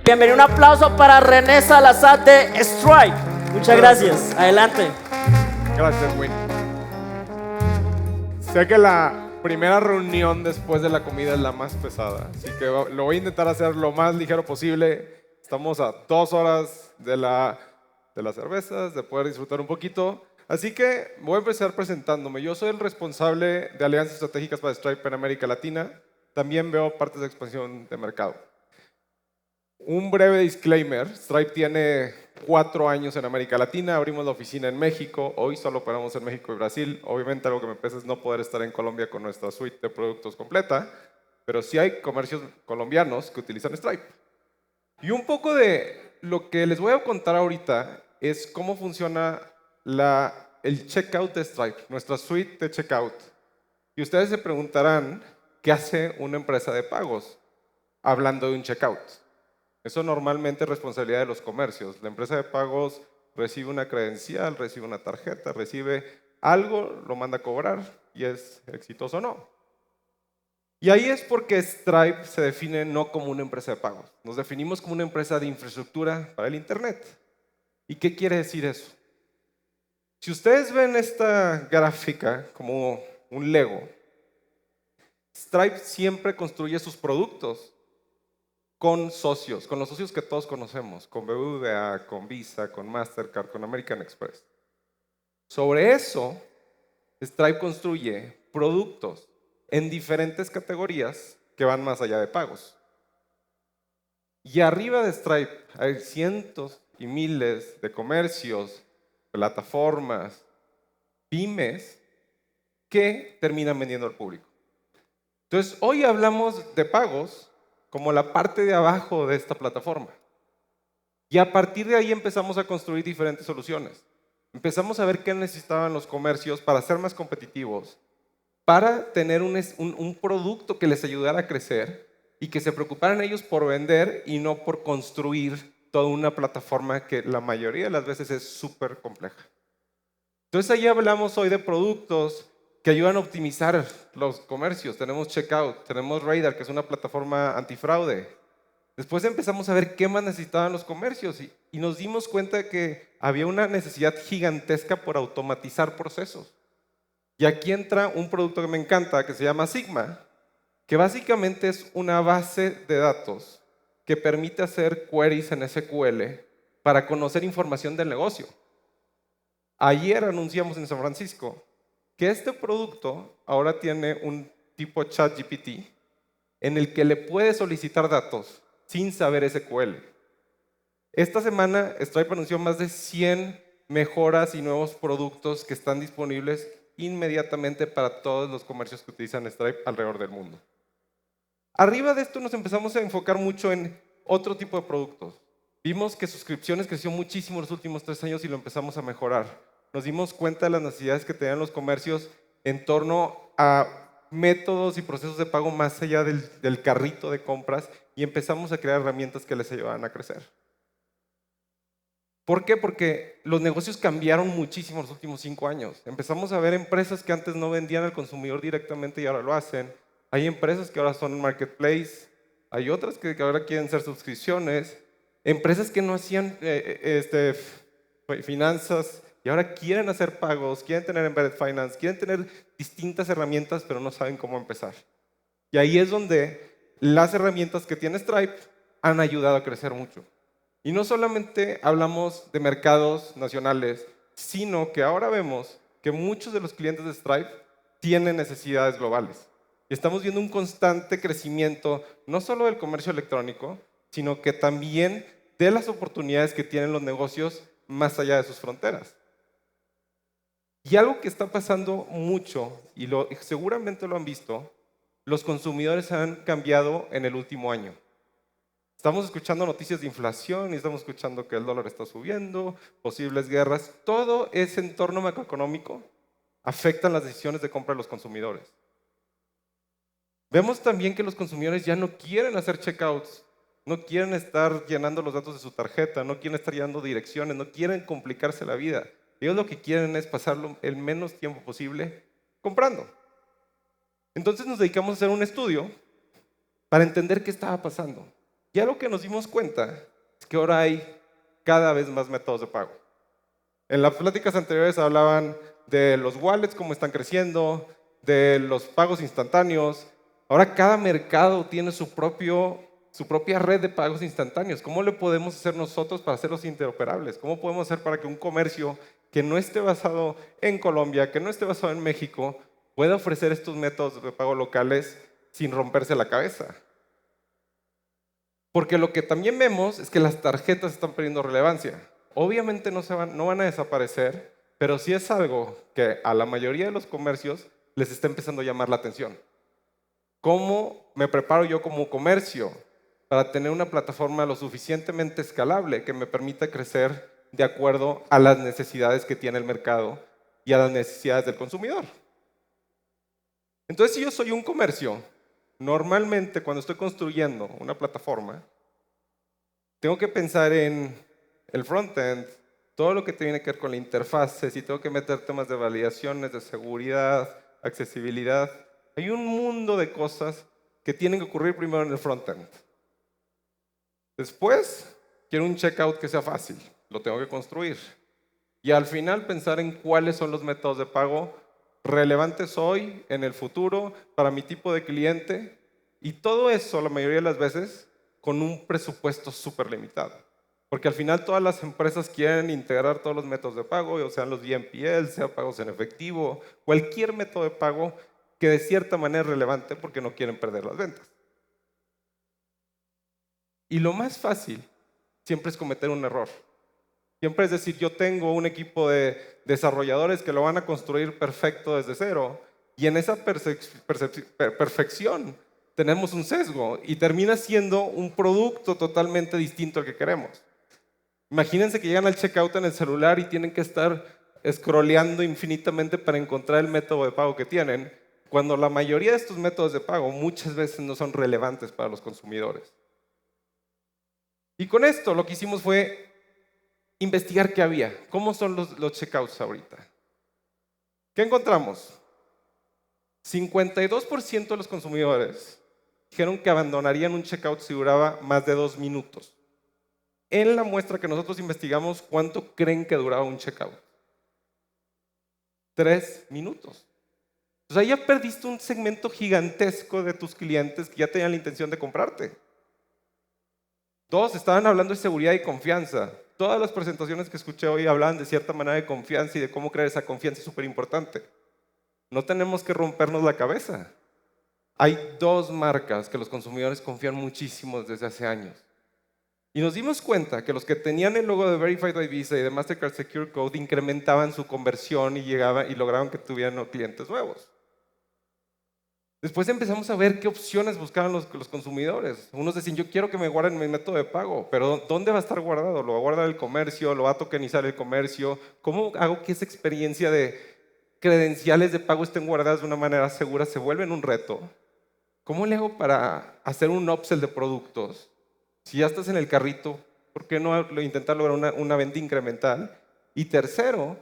Bienvenido, un aplauso para René Salazar de Stripe. Muchas gracias. Adelante. Gracias, Win. Sé que la primera reunión después de la comida es la más pesada, así que lo voy a intentar hacer lo más ligero posible. Estamos a 2 horas de las cervezas, de poder disfrutar un poquito. Así que voy a empezar presentándome. Yo soy el responsable de alianzas estratégicas para Stripe en América Latina. También veo partes de expansión de mercado. Un breve disclaimer, Stripe tiene 4 años en América Latina, abrimos la oficina en México, hoy solo operamos en México y Brasil. Obviamente algo que me pesa es no poder estar en Colombia con nuestra suite de productos completa, pero sí hay comercios colombianos que utilizan Stripe. Y un poco de lo que les voy a contar ahorita es cómo funciona el checkout de Stripe, nuestra suite de checkout. Y ustedes se preguntarán, ¿qué hace una empresa de pagos hablando de un checkout? Eso normalmente es responsabilidad de los comercios. La empresa de pagos recibe una credencial, recibe una tarjeta, recibe algo, lo manda a cobrar y es exitoso o no. Y ahí es porque Stripe se define no como una empresa de pagos. Nos definimos como una empresa de infraestructura para el Internet. ¿Y qué quiere decir eso? Si ustedes ven esta gráfica como un Lego, Stripe siempre construye sus productos con socios, con los socios que todos conocemos, con BBVA, con Visa, con Mastercard, con American Express. Sobre eso, Stripe construye productos en diferentes categorías que van más allá de pagos. Y arriba de Stripe hay cientos y miles de comercios, plataformas, pymes que terminan vendiendo al público. Entonces, hoy hablamos de pagos como la parte de abajo de esta plataforma. Y a partir de ahí empezamos a construir diferentes soluciones. Empezamos a ver qué necesitaban los comercios para ser más competitivos, para tener un producto que les ayudara a crecer y que se preocuparan ellos por vender y no por construir toda una plataforma que la mayoría de las veces es súper compleja. Entonces ahí hablamos hoy de productos que ayudan a optimizar los comercios. Tenemos Checkout, tenemos Radar, que es una plataforma antifraude. Después empezamos a ver qué más necesitaban los comercios y nos dimos cuenta de que había una necesidad gigantesca por automatizar procesos. Y aquí entra un producto que me encanta, que se llama Sigma, que básicamente es una base de datos que permite hacer queries en SQL para conocer información del negocio. Ayer anunciamos en San Francisco que este producto ahora tiene un tipo ChatGPT en el que le puede solicitar datos sin saber SQL. Esta semana Stripe anunció más de 100 mejoras y nuevos productos que están disponibles inmediatamente para todos los comercios que utilizan Stripe alrededor del mundo. Arriba de esto nos empezamos a enfocar mucho en otro tipo de productos. Vimos que suscripciones creció muchísimo en los últimos 3 años y lo empezamos a mejorar. Nos dimos cuenta de las necesidades que tenían los comercios en torno a métodos y procesos de pago más allá del carrito de compras y empezamos a crear herramientas que les ayudaran a crecer. ¿Por qué? Porque los negocios cambiaron muchísimo en los últimos 5 años. Empezamos a ver empresas que antes no vendían al consumidor directamente y ahora lo hacen. Hay empresas que ahora son marketplace, hay otras que ahora quieren ser suscripciones, empresas que no hacían finanzas y ahora quieren hacer pagos, quieren tener embedded finance, quieren tener distintas herramientas, pero no saben cómo empezar. Y ahí es donde las herramientas que tiene Stripe han ayudado a crecer mucho. Y no solamente hablamos de mercados nacionales, sino que ahora vemos que muchos de los clientes de Stripe tienen necesidades globales. Y estamos viendo un constante crecimiento, no solo del comercio electrónico, sino que también de las oportunidades que tienen los negocios más allá de sus fronteras. Y algo que está pasando mucho, y seguramente lo han visto, los consumidores han cambiado en el último año. Estamos escuchando noticias de inflación y estamos escuchando que el dólar está subiendo, posibles guerras. Todo ese entorno macroeconómico afecta las decisiones de compra de los consumidores. Vemos también que los consumidores ya no quieren hacer checkouts, no quieren estar llenando los datos de su tarjeta, no quieren estar llenando direcciones, no quieren complicarse la vida. Ellos lo que quieren es pasarlo el menos tiempo posible comprando. Entonces nos dedicamos a hacer un estudio para entender qué estaba pasando. Y algo que nos dimos cuenta es que ahora hay cada vez más métodos de pago. En las pláticas anteriores hablaban de los wallets, cómo están creciendo, de los pagos instantáneos. Ahora cada mercado tiene su propia red de pagos instantáneos. ¿Cómo le podemos hacer nosotros para hacerlos interoperables? ¿Cómo podemos hacer para que un comercio que no esté basado en Colombia, que no esté basado en México, pueda ofrecer estos métodos de pago locales sin romperse la cabeza? Porque lo que también vemos es que las tarjetas están perdiendo relevancia. Obviamente no van a desaparecer, pero sí es algo que a la mayoría de los comercios les está empezando a llamar la atención. ¿Cómo me preparo yo como comercio para tener una plataforma lo suficientemente escalable que me permita crecer de acuerdo a las necesidades que tiene el mercado y a las necesidades del consumidor? Entonces, si yo soy un comercio, normalmente cuando estoy construyendo una plataforma, tengo que pensar en el frontend, todo lo que tiene que ver con la interfaz, si tengo que meter temas de validaciones, de seguridad, accesibilidad. Hay un mundo de cosas que tienen que ocurrir primero en el frontend. Después, quiero un checkout que sea fácil, lo tengo que construir. Y al final pensar en cuáles son los métodos de pago relevantes hoy, en el futuro, para mi tipo de cliente. Y todo eso, la mayoría de las veces, con un presupuesto súper limitado. Porque al final todas las empresas quieren integrar todos los métodos de pago, o sean los BNPL, sea pagos en efectivo, cualquier método de pago que de cierta manera es relevante porque no quieren perder las ventas. Y lo más fácil siempre es cometer un error. Siempre es decir, yo tengo un equipo de desarrolladores que lo van a construir perfecto desde cero, y en esa perfección tenemos un sesgo y termina siendo un producto totalmente distinto al que queremos. Imagínense que llegan al checkout en el celular y tienen que estar scrolleando infinitamente para encontrar el método de pago que tienen, cuando la mayoría de estos métodos de pago muchas veces no son relevantes para los consumidores. Y con esto lo que hicimos fue investigar qué había, cómo son los checkouts ahorita. ¿Qué encontramos? 52% de los consumidores dijeron que abandonarían un checkout si duraba más de 2 minutos. En la muestra que nosotros investigamos, ¿cuánto creen que duraba un checkout? 3 minutos. Entonces ahí ya perdiste un segmento gigantesco de tus clientes que ya tenían la intención de comprarte. Todos estaban hablando de seguridad y confianza. Todas las presentaciones que escuché hoy hablaban de cierta manera de confianza y de cómo crear esa confianza es súper importante. No tenemos que rompernos la cabeza. Hay 2 marcas que los consumidores confían muchísimo desde hace años. Y nos dimos cuenta que los que tenían el logo de Verified by Visa y de Mastercard Secure Code incrementaban su conversión y lograban que tuvieran clientes nuevos. Después empezamos a ver qué opciones buscaban los consumidores. Unos decían, yo quiero que me guarden mi método de pago, pero ¿dónde va a estar guardado? ¿Lo va a guardar el comercio? ¿Lo va a tokenizar el comercio? ¿Cómo hago que esa experiencia de credenciales de pago estén guardadas de una manera segura? Se vuelven un reto. ¿Cómo le hago para hacer un upsell de productos? Si ya estás en el carrito, ¿por qué no intentar lograr una venta incremental? Y tercero,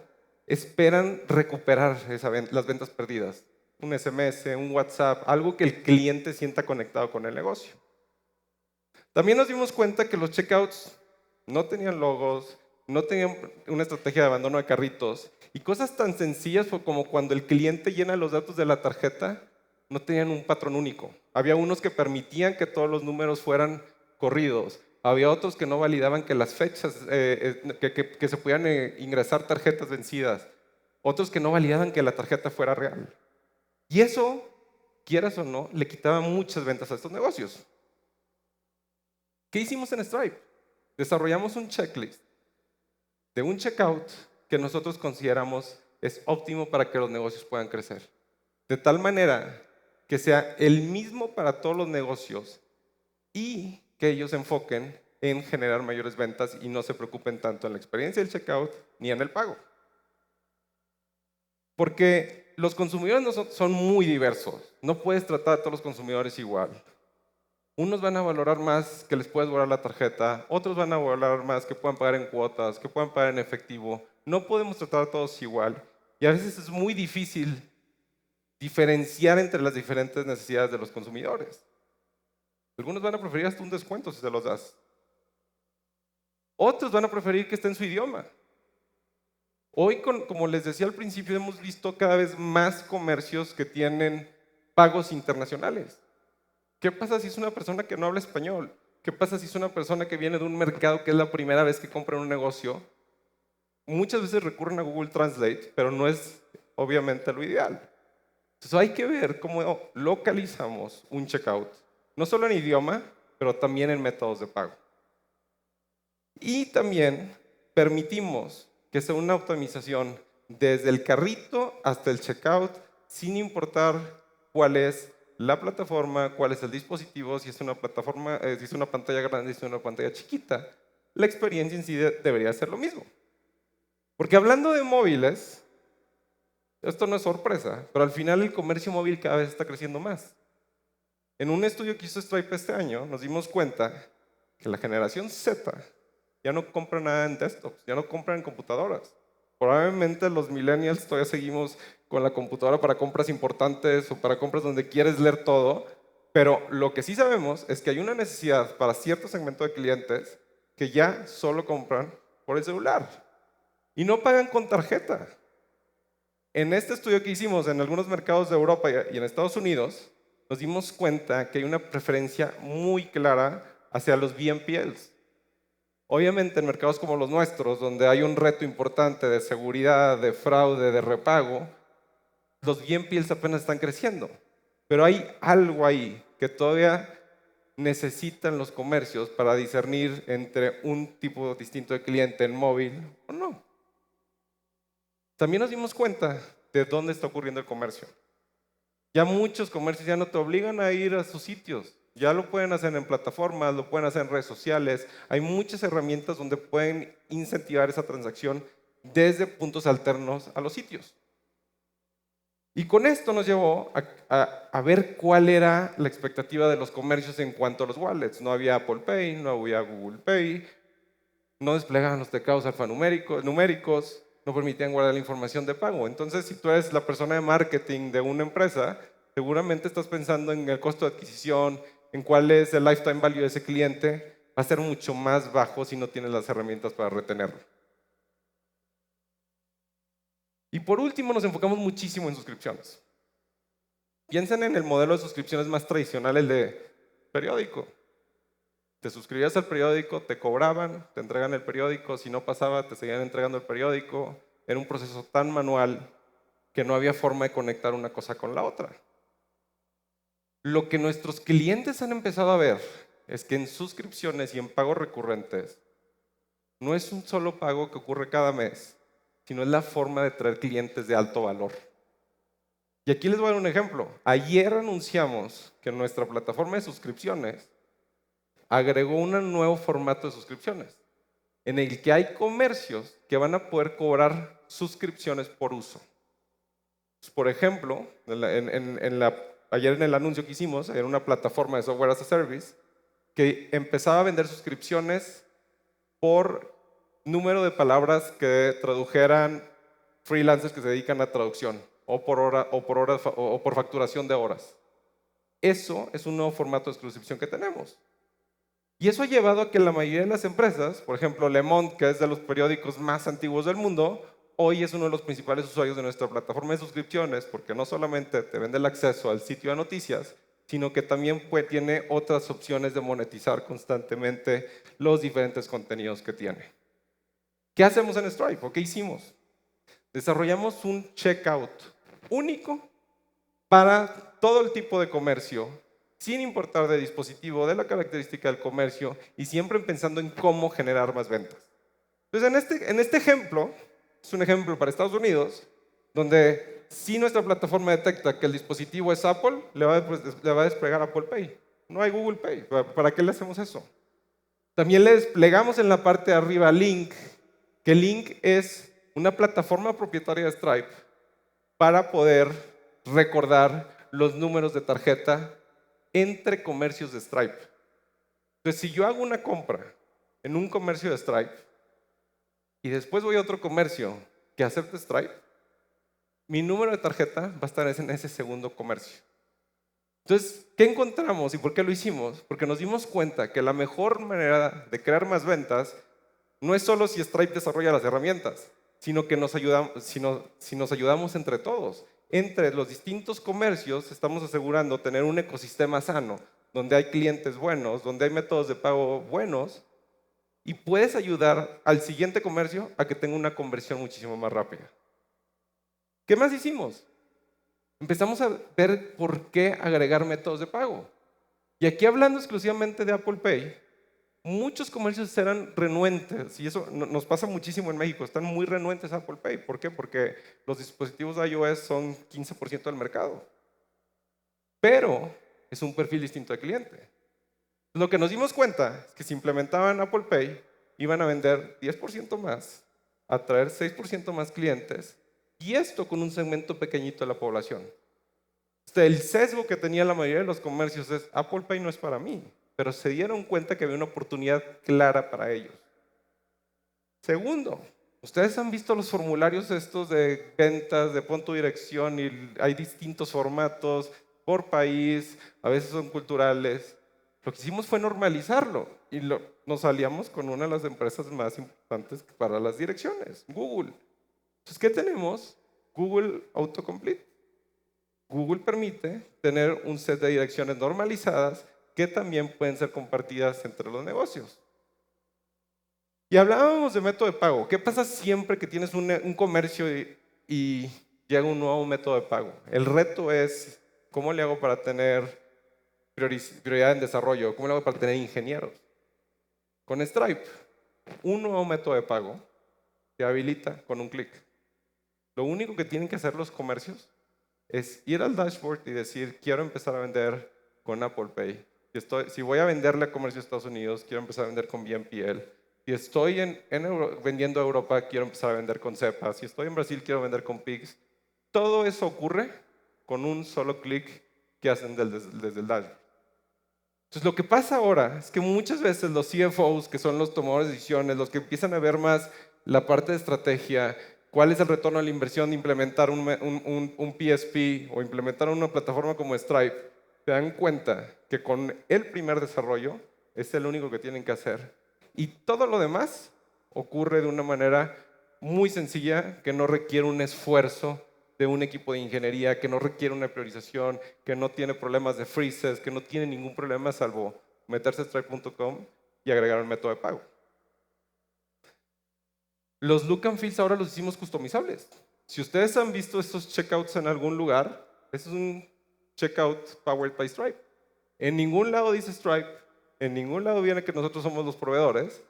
esperan recuperar las ventas perdidas. Un SMS, un WhatsApp, algo que el cliente sienta conectado con el negocio. También nos dimos cuenta que los checkouts no tenían logos, no tenían una estrategia de abandono de carritos, y cosas tan sencillas como cuando el cliente llena los datos de la tarjeta, no tenían un patrón único. Había unos que permitían que todos los números fueran corridos. Había otros que no validaban que las fechas, que se pudieran ingresar tarjetas vencidas. Otros que no validaban que la tarjeta fuera real. Y eso, quieras o no, le quitaba muchas ventas a estos negocios. ¿Qué hicimos en Stripe? Desarrollamos un checklist de un checkout que nosotros consideramos es óptimo para que los negocios puedan crecer. De tal manera que sea el mismo para todos los negocios y que ellos se enfoquen en generar mayores ventas y no se preocupen tanto en la experiencia del checkout ni en el pago. Porque los consumidores son muy diversos. No puedes tratar a todos los consumidores igual. Unos van a valorar más que les puedes guardar la tarjeta, otros van a valorar más que puedan pagar en cuotas, que puedan pagar en efectivo. No podemos tratar a todos igual. Y a veces es muy difícil diferenciar entre las diferentes necesidades de los consumidores. Algunos van a preferir hasta un descuento si se los das. Otros van a preferir que esté en su idioma. Hoy, como les decía al principio, hemos visto cada vez más comercios que tienen pagos internacionales. ¿Qué pasa si es una persona que no habla español? ¿Qué pasa si es una persona que viene de un mercado que es la primera vez que compra en un negocio? Muchas veces recurren a Google Translate, pero no es obviamente lo ideal. Entonces hay que ver cómo localizamos un checkout, no solo en idioma, pero también en métodos de pago. Y también permitimos que sea una optimización desde el carrito hasta el checkout, sin importar cuál es la plataforma, cuál es el dispositivo, si es una plataforma, si es una pantalla grande, si es una pantalla chiquita. La experiencia en sí debería ser lo mismo. Porque hablando de móviles, esto no es sorpresa, pero al final el comercio móvil cada vez está creciendo más. En un estudio que hizo Stripe este año, nos dimos cuenta que la generación Z ya no compra nada en desktops, ya no compra en computadoras. Probablemente los millennials todavía seguimos con la computadora para compras importantes o para compras donde quieres leer todo, pero lo que sí sabemos es que hay una necesidad para cierto segmento de clientes que ya solo compran por el celular y no pagan con tarjeta. En este estudio que hicimos en algunos mercados de Europa y en Estados Unidos, nos dimos cuenta que hay una preferencia muy clara hacia los BNPLs. Obviamente en mercados como los nuestros, donde hay un reto importante de seguridad, de fraude, de repago, los BNPLs apenas están creciendo. Pero hay algo ahí que todavía necesitan los comercios para discernir entre un tipo distinto de cliente en móvil o no. También nos dimos cuenta de dónde está ocurriendo el comercio. Ya muchos comercios ya no te obligan a ir a sus sitios. Ya lo pueden hacer en plataformas, lo pueden hacer en redes sociales. Hay muchas herramientas donde pueden incentivar esa transacción desde puntos alternos a los sitios. Y con esto nos llevó a ver cuál era la expectativa de los comercios en cuanto a los wallets. No había Apple Pay, no había Google Pay, no desplegaban los teclados numéricos, no permitían guardar la información de pago. Entonces, si tú eres la persona de marketing de una empresa, seguramente estás pensando en el costo de adquisición, en cuál es el lifetime value de ese cliente. Va a ser mucho más bajo si no tienes las herramientas para retenerlo. Y por último, nos enfocamos muchísimo en suscripciones. Piensen en el modelo de suscripciones más tradicional, el de periódico. Te suscribías al periódico, te cobraban, te entregan el periódico, si no pasaba, te seguían entregando el periódico. Era un proceso tan manual que no había forma de conectar una cosa con la otra. Lo que nuestros clientes han empezado a ver es que en suscripciones y en pagos recurrentes no es un solo pago que ocurre cada mes, sino es la forma de traer clientes de alto valor. Y aquí les voy a dar un ejemplo. Ayer anunciamos que nuestra plataforma de suscripciones agregó un nuevo formato de suscripciones, en el que hay comercios que van a poder cobrar suscripciones por uso. Por ejemplo, ayer en el anuncio que hicimos, era una plataforma de software as a service que empezaba a vender suscripciones por número de palabras que tradujeran freelancers que se dedican a traducción, o por hora, o por facturación de horas. Eso es un nuevo formato de suscripción que tenemos. Y eso ha llevado a que la mayoría de las empresas, por ejemplo, Le Monde, que es de los periódicos más antiguos del mundo, hoy es uno de los principales usuarios de nuestra plataforma de suscripciones, porque no solamente te vende el acceso al sitio de noticias, sino que también tiene otras opciones de monetizar constantemente los diferentes contenidos que tiene. ¿Qué hacemos en Stripe? ¿O qué hicimos? Desarrollamos un checkout único para todo el tipo de comercio, sin importar de dispositivo, de la característica del comercio y siempre pensando en cómo generar más ventas. Entonces, en este ejemplo, es un ejemplo para Estados Unidos, donde si nuestra plataforma detecta que el dispositivo es Apple, le va a desplegar Apple Pay. No hay Google Pay. ¿Para qué le hacemos eso? También le desplegamos en la parte de arriba Link, que Link es una plataforma propietaria de Stripe para poder recordar los números de tarjeta entre comercios de Stripe. Entonces, si yo hago una compra en un comercio de Stripe y después voy a otro comercio que acepte Stripe, mi número de tarjeta va a estar en ese segundo comercio. Entonces, ¿qué encontramos y por qué lo hicimos? Porque nos dimos cuenta que la mejor manera de crear más ventas no es solo si Stripe desarrolla las herramientas, sino que si nos ayudamos entre todos. Entre los distintos comercios estamos asegurando tener un ecosistema sano, donde hay clientes buenos, donde hay métodos de pago buenos, y puedes ayudar al siguiente comercio a que tenga una conversión muchísimo más rápida. ¿Qué más hicimos? Empezamos a ver por qué agregar métodos de pago. Y aquí hablando exclusivamente de Apple Pay, muchos comercios eran renuentes, y eso nos pasa muchísimo en México, están muy renuentes a Apple Pay. ¿Por qué? Porque los dispositivos de iOS son 15% del mercado. Pero es un perfil distinto de cliente. Lo que nos dimos cuenta es que si implementaban Apple Pay, iban a vender 10% más, atraer 6% más clientes, y esto con un segmento pequeñito de la población. El sesgo que tenía la mayoría de los comercios es: Apple Pay no es para mí, pero se dieron cuenta que había una oportunidad clara para ellos. Segundo, ustedes han visto los formularios estos de ventas, de pon tu dirección, y hay distintos formatos por país, a veces son culturales. Lo que hicimos fue normalizarlo y nos aliamos con una de las empresas más importantes para las direcciones, Google. Entonces, ¿qué tenemos? Google Autocomplete. Google permite tener un set de direcciones normalizadas que también pueden ser compartidas entre los negocios. Y hablábamos de método de pago. ¿Qué pasa siempre que tienes un comercio y llega un nuevo método de pago? El reto es: ¿cómo le hago para tener prioridad en desarrollo? ¿Cómo le hago para tener ingenieros? Con Stripe, un nuevo método de pago se habilita con un clic. Lo único que tienen que hacer los comercios es ir al dashboard y decir: quiero empezar a vender con Apple Pay. Si voy a venderle a comercio de Estados Unidos, quiero empezar a vender con BNPL. Si estoy vendiendo a Europa, quiero empezar a vender con SEPA. Si estoy en Brasil, quiero vender con Pix. Todo eso ocurre con un solo clic que hacen desde el dashboard. Entonces, lo que pasa ahora es que muchas veces los CFOs, que son los tomadores de decisiones, los que empiezan a ver más la parte de estrategia, cuál es el retorno a la inversión de implementar un PSP o implementar una plataforma como Stripe, se dan cuenta que con el primer desarrollo es el único que tienen que hacer. Y todo lo demás ocurre de una manera muy sencilla, que no requiere un esfuerzo de un equipo de ingeniería, que no requiere una priorización, que no tiene problemas de freezes, que no tiene ningún problema salvo meterse a stripe.com y agregar un método de pago. Los look and feels ahora los hicimos customizables. Si ustedes han visto estos checkouts en algún lugar, este es un checkout powered by Stripe. En ningún lado dice Stripe, en ningún lado viene que nosotros somos los proveedores,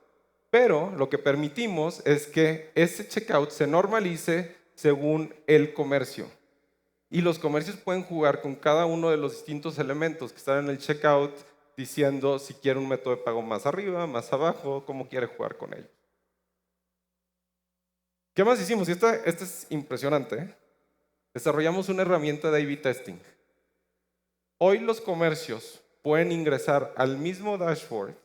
pero lo que permitimos es que ese checkout se normalice según el comercio. Y los comercios pueden jugar con cada uno de los distintos elementos que están en el checkout, diciendo si quiere un método de pago más arriba, más abajo, cómo quiere jugar con ellos. ¿Qué más hicimos? Y este es impresionante. Desarrollamos una herramienta de A/B testing. Hoy los comercios pueden ingresar al mismo dashboard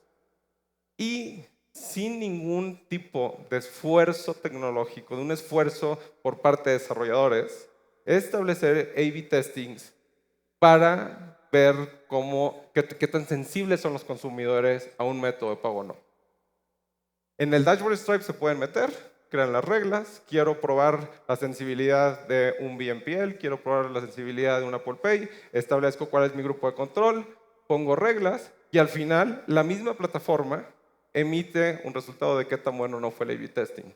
y sin ningún tipo de esfuerzo tecnológico, de un esfuerzo por parte de desarrolladores, establecer A/B testings para ver qué tan sensibles son los consumidores a un método de pago o no. En el dashboard Stripe se pueden meter, crean las reglas. Quiero probar la sensibilidad de un BNPL, quiero probar la sensibilidad de un Apple Pay, establezco cuál es mi grupo de control, pongo reglas y al final la misma plataforma emite un resultado de qué tan bueno o no fue el A/B testing.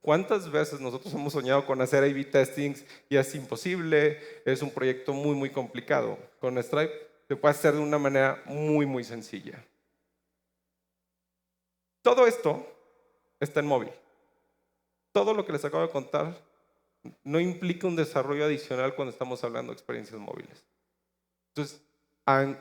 ¿Cuántas veces nosotros hemos soñado con hacer A/B testings y es imposible? Es un proyecto muy, muy complicado. Con Stripe se puede hacer de una manera muy, muy sencilla. Todo esto está en móvil. Todo lo que les acabo de contar no implica un desarrollo adicional cuando estamos hablando de experiencias móviles. Entonces,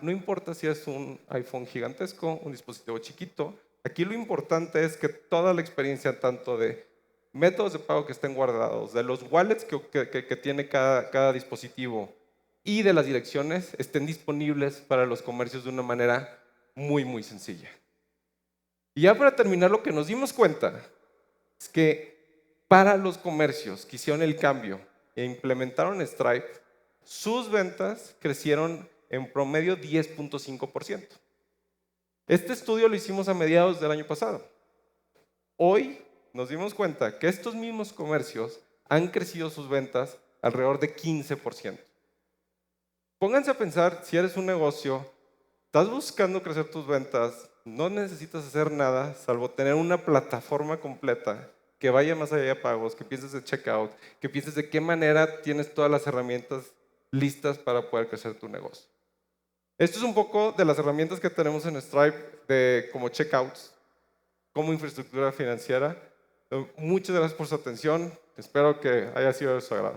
no importa si es un iPhone gigantesco, un dispositivo chiquito, aquí lo importante es que toda la experiencia, tanto de métodos de pago que estén guardados, de los wallets que tiene cada dispositivo y de las direcciones, estén disponibles para los comercios de una manera muy, muy sencilla. Y ya para terminar, lo que nos dimos cuenta es que para los comercios que hicieron el cambio e implementaron Stripe, sus ventas crecieron en promedio 10.5%. Este estudio lo hicimos a mediados del año pasado. Hoy nos dimos cuenta que estos mismos comercios han crecido sus ventas alrededor de 15%. Pónganse a pensar, si eres un negocio, estás buscando crecer tus ventas, no necesitas hacer nada salvo tener una plataforma completa que vaya más allá de pagos, que pienses de checkout, que pienses de qué manera tienes todas las herramientas listas para poder crecer tu negocio. Esto es un poco de las herramientas que tenemos en Stripe como checkouts, como infraestructura financiera. Muchas gracias por su atención. Espero que haya sido de su agrado.